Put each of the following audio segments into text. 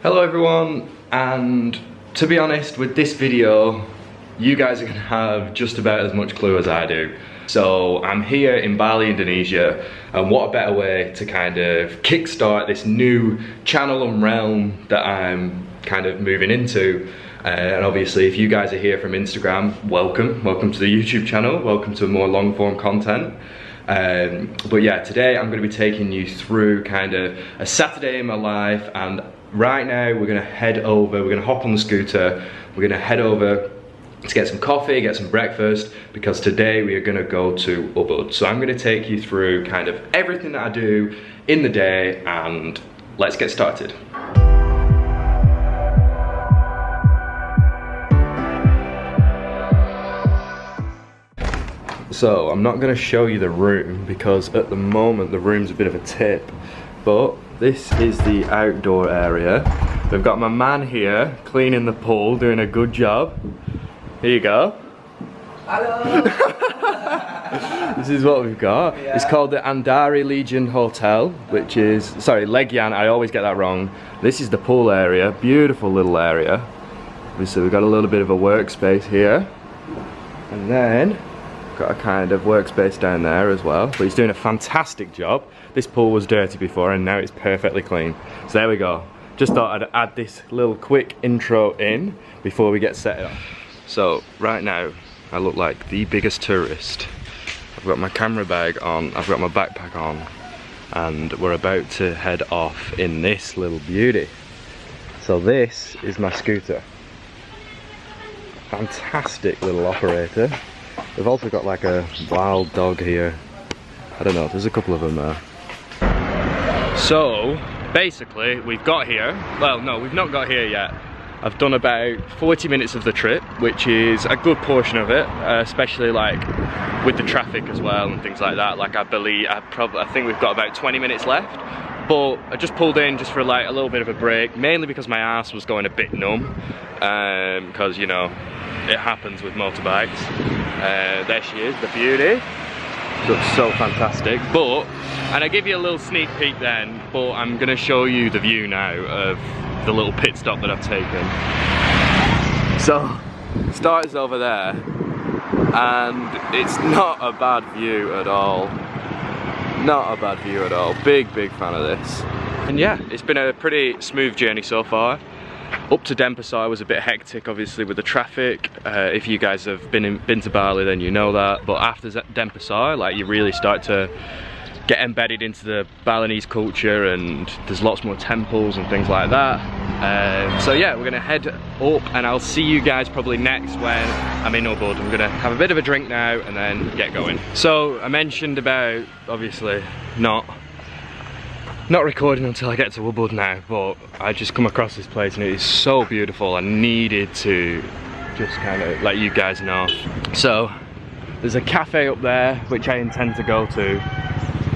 Hello everyone, and to be honest, with this video, you guys are gonna have just about as much clue as I do. So I'm here in Bali, Indonesia, and what a better way to kind of kickstart this new channel and realm that I'm kind of moving into. And obviously, if you guys are here from Instagram, welcome to the YouTube channel, welcome to more long form content. But yeah, today I'm gonna be taking you through kind of a Saturday in my life, and right now we're gonna hop on the scooter, we're gonna head over to get some coffee, get some breakfast, because today we are gonna go to Ubud. So I'm gonna take you through kind of everything that I do in the day, and let's get started. So I'm not gonna show you the room because at the moment the room's a bit of a tip, but this is the outdoor area. We've got my man here cleaning the pool, doing a good job. Here you go. Hello. This is what we've got. Yeah. It's called the Andari Legion Hotel, which is, sorry, Legyan, I always get that wrong. This is the pool area, beautiful little area. So we've got a little bit of a workspace here. And then, got a kind of workspace down there as well, but he's doing a fantastic job. This pool was dirty before and now it's perfectly clean. So there we go. Just thought I'd add this little quick intro in before we get set up. So right now I look like the biggest tourist. I've got my camera bag on, I've got my backpack on, and we're about to head off in this little beauty. So this is my scooter. Fantastic little operator. We've also got like a wild dog here. I don't know, there's a couple of them there. So, basically, we've got here. Well, no, we've not got here yet. I've done about 40 minutes of the trip, which is a good portion of it, especially like with the traffic as well and things like that. Like I think we've got about 20 minutes left. But I just pulled in just for like a little bit of a break, mainly because my ass was going a bit numb, because you know, it happens with motorbikes. There she is, the beauty. Looks so fantastic. And I give you a little sneak peek then, but I'm gonna show you the view now of the little pit stop that I've taken. So, start is over there, and it's not a bad view at all. Not a bad view at all. Big fan of this. And yeah, it's been a pretty smooth journey so far. Up to Denpasar was a bit hectic, obviously, with the traffic. If you guys have been to Bali, then you know that. But after Denpasar, like, you really start to get embedded into the Balinese culture, and there's lots more temples and things like that. So yeah, we're gonna head up, and I'll see you guys probably next when I'm in Ubud. I'm gonna have a bit of a drink now and then get going. So I mentioned about, obviously, not recording until I get to Ubud now, but I just come across this place and it is so beautiful. I needed to just kind of let you guys know. So there's a cafe up there which I intend to go to,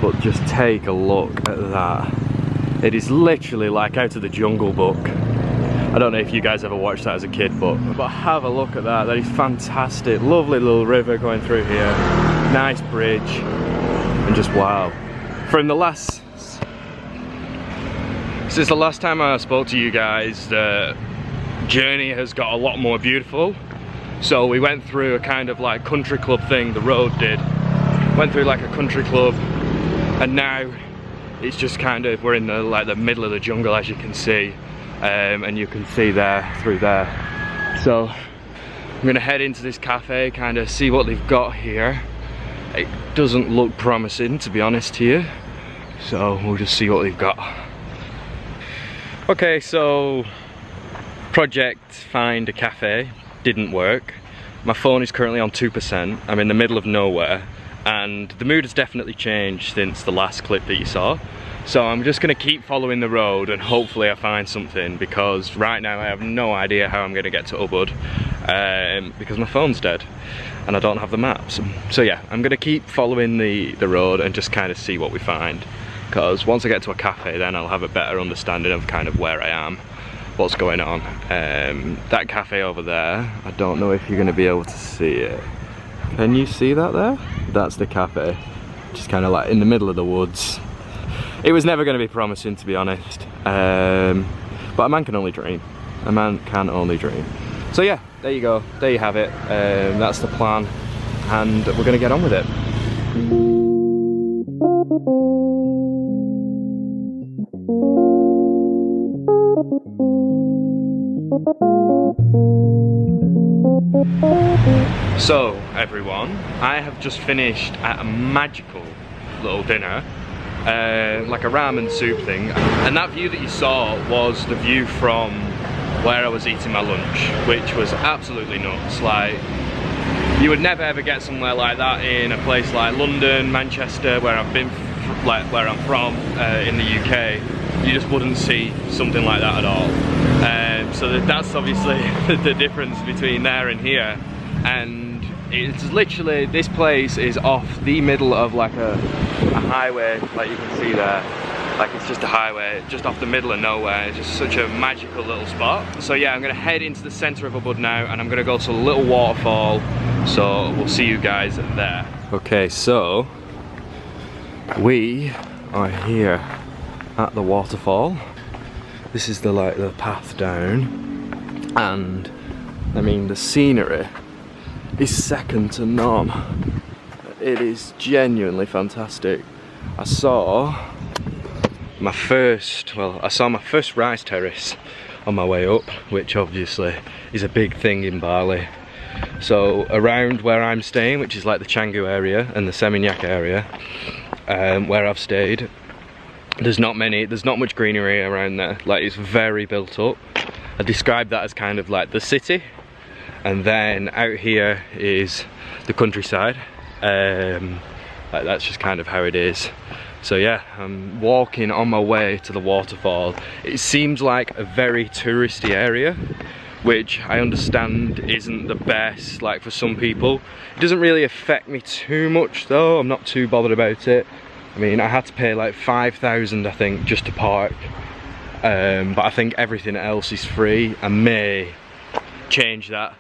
but just take a look at that. It is literally like out of the Jungle Book. I don't know if you guys ever watched that as a kid, but have a look at that. That is fantastic. Lovely little river going through here. Nice bridge, and just wow. Since the last time I spoke to you guys, the journey has got a lot more beautiful. So we went through a kind of like country club thing, the road did. Went through like a country club, and now it's just kind of, we're in the middle of the jungle, as you can see. And you can see there, through there. So I'm gonna head into this cafe, kind of see what they've got here. It doesn't look promising, to be honest to you. So we'll just see what they've got. Okay, so project find a cafe didn't work. My phone is currently on 2%. I'm in the middle of nowhere, and the mood has definitely changed since the last clip that you saw. So I'm just gonna keep following the road and hopefully I find something, because right now I have no idea how I'm gonna get to Ubud, because my phone's dead and I don't have the maps. So yeah, I'm gonna keep following the road and just kind of see what we find. Because once I get to a cafe, then I'll have a better understanding of kind of where I am, what's going on. That cafe over there, I don't know if you're going to be able to see it. Can you see that there? That's the cafe. Just kind of like in the middle of the woods. It was never going to be promising, to be honest. But a man can only dream. A man can only dream. So yeah, there you go. There you have it. That's the plan. And we're gonna get on with it. So everyone, I have just finished at a magical little dinner, like a ramen soup thing, and that view that you saw was the view from where I was eating my lunch, which was absolutely nuts. Like, you would never ever get somewhere like that in a place like London, Manchester, where I've been, like where I'm from in the UK. You just wouldn't see something like that at all. So that's obviously the difference between there and here. And it's literally, this place is off the middle of like a highway, like you can see there. Like, it's just a highway, just off the middle of nowhere. It's just such a magical little spot. So yeah, I'm gonna head into the center of Ubud now, and I'm gonna go to a little waterfall. So we'll see you guys there. Okay, so we are here at the waterfall. This is the path down, and I mean, the scenery is second to none. It is genuinely fantastic. I saw my first rice terrace on my way up, which obviously is a big thing in Bali. So around where I'm staying, which is like the Canggu area and the Seminyak area, where I've stayed, there's not much greenery around there. Like, it's very built up. I describe that as kind of like the city, and then out here is the countryside. Like, that's just kind of how it is. So yeah, I'm walking on my way to the waterfall. It seems like a very touristy area, which I understand isn't the best, like, for some people. It doesn't really affect me too much though. I'm not too bothered about it. I mean, I had to pay like 5,000, I think, just to park. But I think everything else is free. I may change that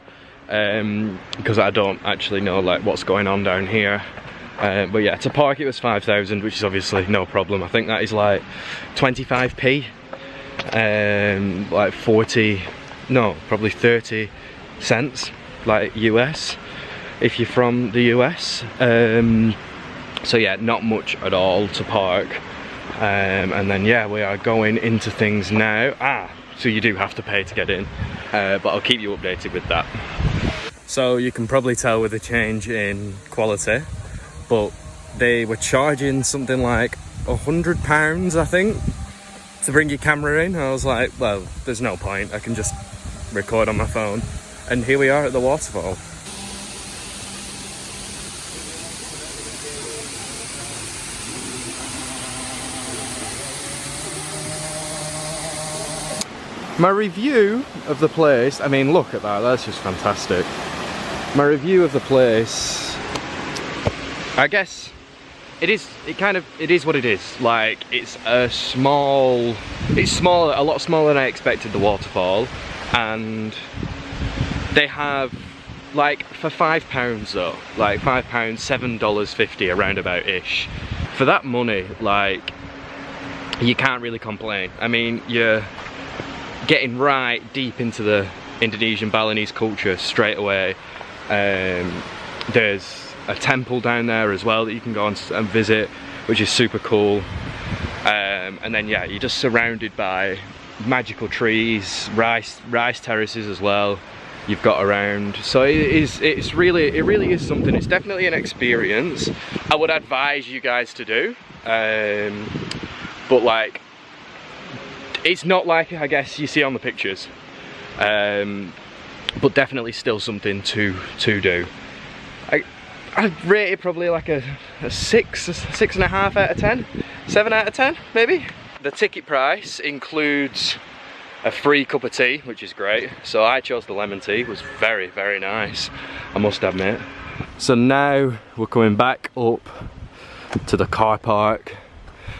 because I don't actually know like what's going on down here. But yeah, to park it was 5,000, which is obviously no problem. I think that is like 25p, like 40, no, probably 30 cents, like US, if you're from the US. So yeah, not much at all to park. And then yeah, we are going into things now. So you do have to pay to get in, but I'll keep you updated with that. So you can probably tell with the change in quality, but they were charging something like £100, I think, to bring your camera in. I was like, well, there's no point, I can just record on my phone. And here we are at the waterfall. My review of the place, I mean, look at that, that's just fantastic. My review of the place, I guess it is what it is. Like, it's a lot smaller than I expected, the waterfall. And they have, like, for £5 though, like £5, $7.50 around about ish. For that money, like, you can't really complain. I mean, you're getting right deep into the Indonesian Balinese culture straight away. There's a temple down there as well that you can go and visit, which is super cool. And then yeah, you're just surrounded by magical trees, rice terraces as well you've got around. So it really is something. It's definitely an experience I would advise you guys to do. But like, it's not like, I guess, you see on the pictures, but definitely still something to do. I'd rate it probably like a 6.5 out of 10, 7 out of 10 maybe. The ticket price includes a free cup of tea, which is great. So I chose the lemon tea. It was very, very nice, I must admit. So now we're coming back up to the car park.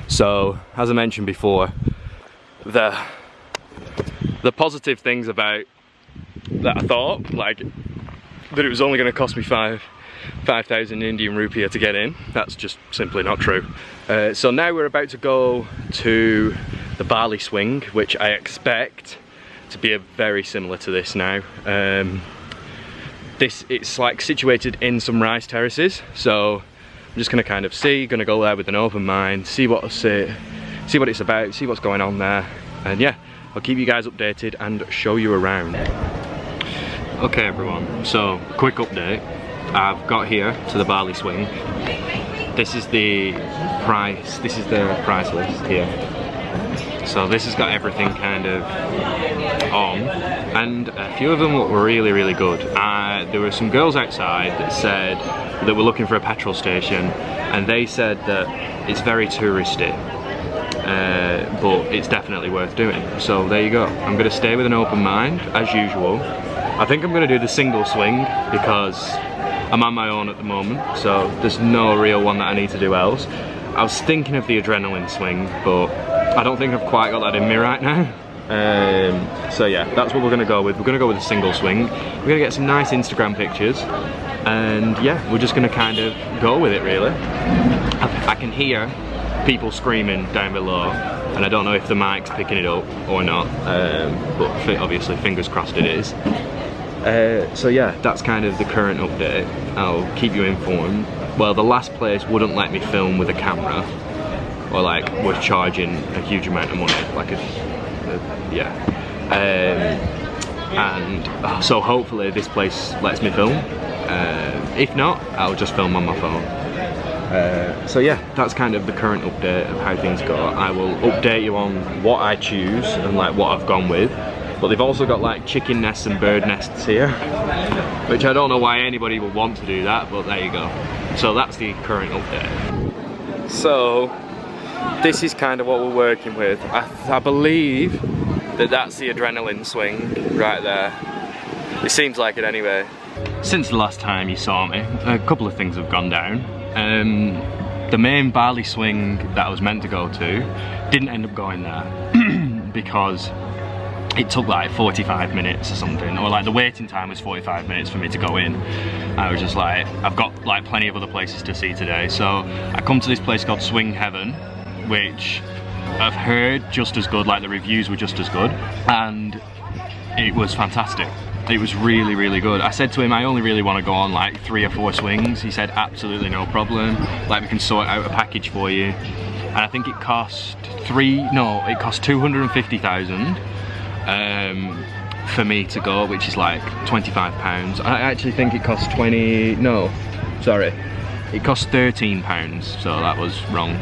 So as I mentioned before, the positive things about that, I thought, like, that it was only going to cost me 5,000 Indian rupiah to get in. That's just simply not true. So now we're about to go to the Bali swing, which I expect to be very similar to this now. It's like situated in some rice terraces, so I'm just gonna kind of gonna go there with an open mind, see what it's about, see what's going on there, and yeah, I'll keep you guys updated and show you around. Okay everyone, so quick update. I've got here to the Bali swing. This is the price list here. So this has got everything kind of on, and a few of them look really, really good. There were some girls outside that said that were looking for a petrol station, and they said that it's very touristy, but it's definitely worth doing. So there you go. I'm going to stay with an open mind, as usual. I think I'm going to do the single swing because I'm on my own at the moment, so there's no real one that I need to do else. I was thinking of the adrenaline swing, but I don't think I've quite got that in me right now. So yeah, that's what we're gonna go with. We're gonna go with a single swing. We're gonna get some nice Instagram pictures, and yeah, we're just gonna kind of go with it really. I can hear people screaming down below, and I don't know if the mic's picking it up or not, but obviously fingers crossed it is. So yeah, that's kind of the current update. I'll keep you informed. Well, the last place wouldn't let me film with a camera, or like was charging a huge amount of money, like so hopefully this place lets me film. If not, I'll just film on my phone. So yeah, that's kind of the current update of how things go. I will update you on what I choose and like what I've gone with. But they've also got like chicken nests and bird nests here, which I don't know why anybody would want to do that, but there you go. So that's the current update. So this is kind of what we're working with. I believe that that's the adrenaline swing right there. It seems like it anyway. Since the last time you saw me, a couple of things have gone down. The main Bali swing that I was meant to go to didn't end up going there because it took like 45 minutes or something, or like the waiting time was 45 minutes for me to go in. I was just like, I've got like plenty of other places to see today, so I come to this place called Swing Heaven, which I've heard just as good, like the reviews were just as good, and it was fantastic. It was really, really good. I said to him, I only really want to go on like 3 or 4 swings. He said, absolutely no problem, like we can sort out a package for you. And I think it cost 250,000 for me to go, which is like £25. I actually think it cost it cost £13, so that was wrong.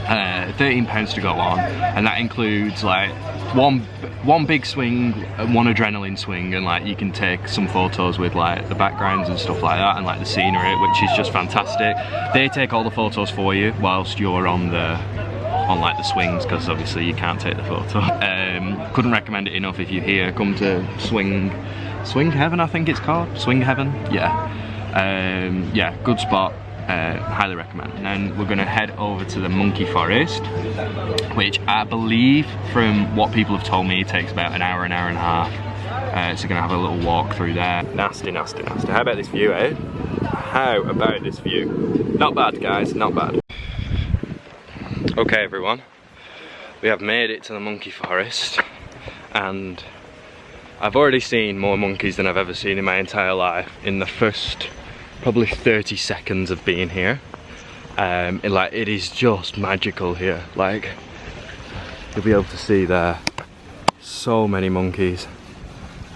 £13 to go on, and that includes like one big swing, one adrenaline swing, and like you can take some photos with like the backgrounds and stuff like that, and like the scenery, which is just fantastic. They take all the photos for you whilst you're on like the swings, because obviously you can't take the photo. Couldn't recommend it enough. If you're here, come to Swing Heaven, I think it's called. Swing Heaven, yeah. Yeah, good spot. Highly recommend. And then we're gonna head over to the monkey forest, which I believe, from what people have told me, takes about an hour and a half. So we're gonna have a little walk through there. Nasty, nasty, nasty. How about this view, eh? How about this view? Not bad, guys, not bad. Okay everyone, we have made it to the monkey forest, and I've already seen more monkeys than I've ever seen in my entire life in the first probably 30 seconds of being here. It is just magical here. Like, you'll be able to see there, so many monkeys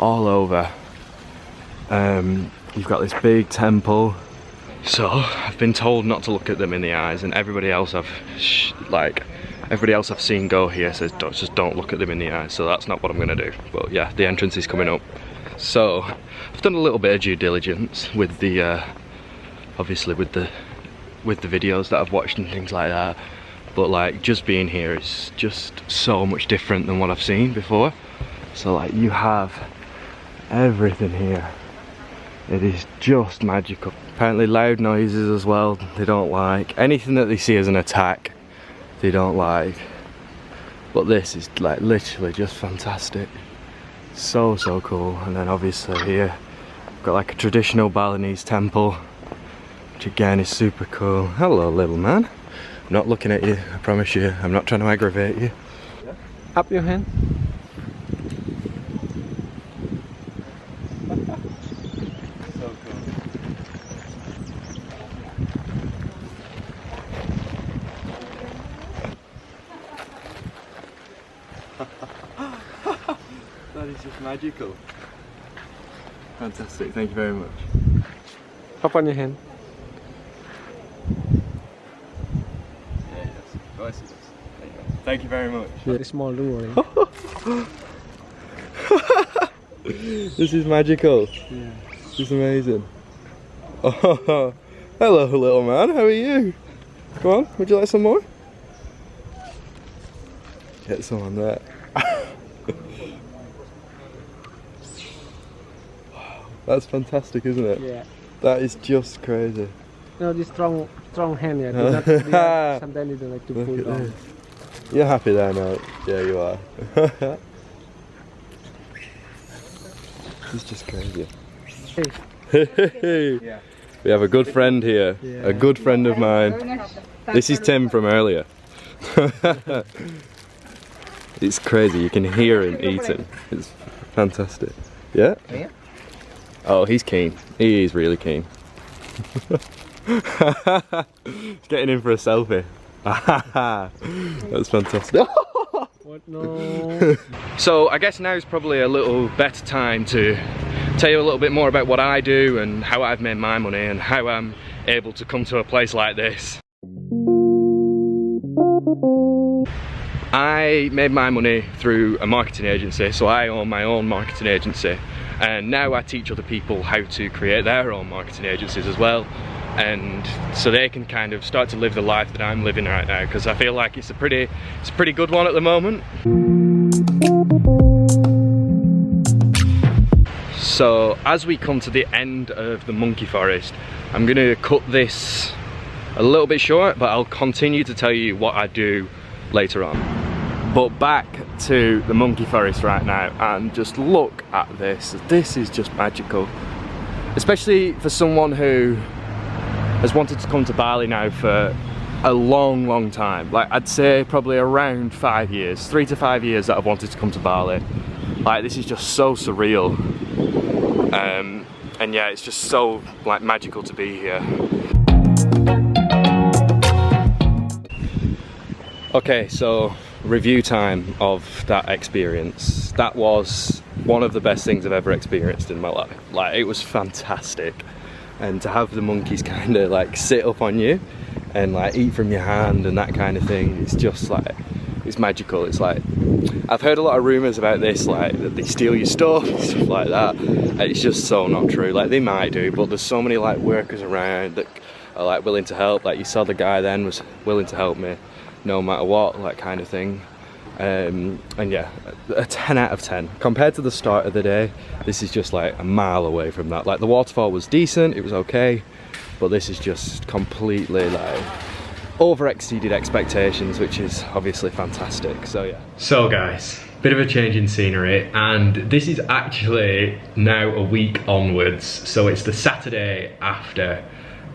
all over. You've got this big temple. So I've been told not to look at them in the eyes, and everybody else I've seen go here says just don't look at them in the eyes. So that's not what I'm gonna do. But yeah, the entrance is coming up. So I've done a little bit of due diligence with the obviously with the videos that I've watched and things like that. But like, just being here is just so much different than what I've seen before. So like, you have everything here. It is just magical. Apparently loud noises as well, they don't like. Anything that they see as an attack, they don't like. But this is like literally just fantastic. So cool. And then obviously here, we've got like a traditional Balinese temple, which again is super cool. Hello little man. I'm not looking at you, I promise you. I'm not trying to aggravate you. Up your hand. So cool. That is just magical. Fantastic, thank you very much. Up on your hand. Yeah, yes. Nice. There you go. Thank you very much. Very small, don't worry. This is magical. Yeah. This is amazing. Oh, hello little man, how are you? Come on, would you like some more? Get some on there. That's fantastic, isn't it? Yeah. That is just crazy. No, this strong hand. Yeah. Do not, sometimes you don't like to Look pull at down. this. You're happy there now? Yeah, you are. It's just crazy. Hey. Yeah. We have a good friend here. Yeah. A good friend of mine. This is Tim from earlier. It's crazy, you can hear him eating. It's fantastic. Yeah? Oh, he's keen. He is really keen. He's getting in for a selfie. That's fantastic. What? No. So I guess now is probably a little better time to tell you a little bit more about what I do and how I've made my money and how I'm able to come to a place like this. I made my money through a marketing agency, so I own my own marketing agency, and now I teach other people how to create their own marketing agencies as well, and so they can kind of start to live the life that I'm living right now, because I feel like it's a pretty good one at the moment. So as we come to the end of the monkey forest, I'm going to cut this a little bit short, but I'll continue to tell you what I do later on. But back to the monkey forest right now, and just look at this. This is just magical, especially for someone who has wanted to come to Bali now for a long time. Like, I'd say probably around 5 years, 3 to 5 years that I've wanted to come to Bali. Like, this is just so surreal, and yeah, it's just so like magical to be here. Okay, so review time of that experience. That was one of the best things I've ever experienced in my life. Like, it was fantastic. And to have the monkeys kind of like sit up on you and like eat from your hand and that kind of thing, it's just like, it's magical. It's like, I've heard a lot of rumours about this, like that they steal your stuff and stuff like that. And it's just so not true. Like, they might do, but there's so many like workers around that are like willing to help. Like, you saw the guy then was willing to help me no matter what, like, kind of thing. And yeah, a 10 out of 10. Compared to the start of the day, this is just like a mile away from that. Like, the waterfall was decent, it was okay, but this is just completely like over exceeded expectations, which is obviously fantastic. So yeah. So guys, bit of a change in scenery, and this is actually now a week onwards, so it's the Saturday after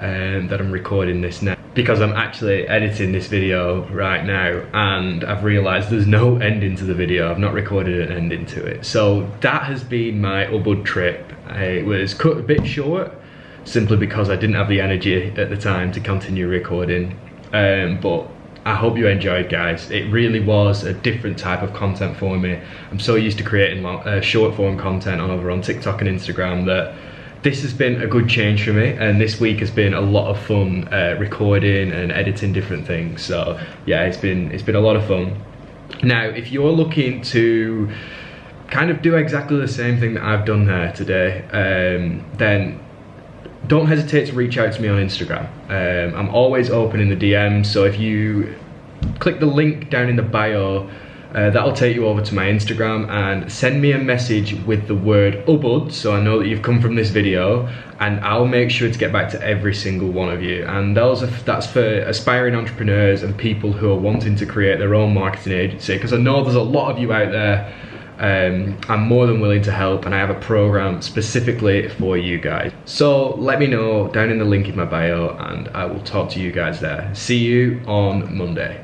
that I'm recording this now, because I'm actually editing this video right now, and I've realised there's no ending to the video. I've not recorded an ending to it. So that has been my Ubud trip. It was cut a bit short, simply because I didn't have the energy at the time to continue recording. But I hope you enjoyed, guys. It really was a different type of content for me. I'm so used to creating short form content over on TikTok and Instagram that this has been a good change for me, and this week has been a lot of fun recording and editing different things. So yeah, it's been a lot of fun. Now, if you're looking to kind of do exactly the same thing that I've done there today, then don't hesitate to reach out to me on Instagram. I'm always open in the DMs, so if you click the link down in the bio, that'll take you over to my Instagram, and send me a message with the word Ubud, so I know that you've come from this video, and I'll make sure to get back to every single one of you. And that's for aspiring entrepreneurs and people who are wanting to create their own marketing agency, because I know there's a lot of you out there. I'm more than willing to help, and I have a program specifically for you guys. So let me know down in the link in my bio, and I will talk to you guys there. See you on Monday.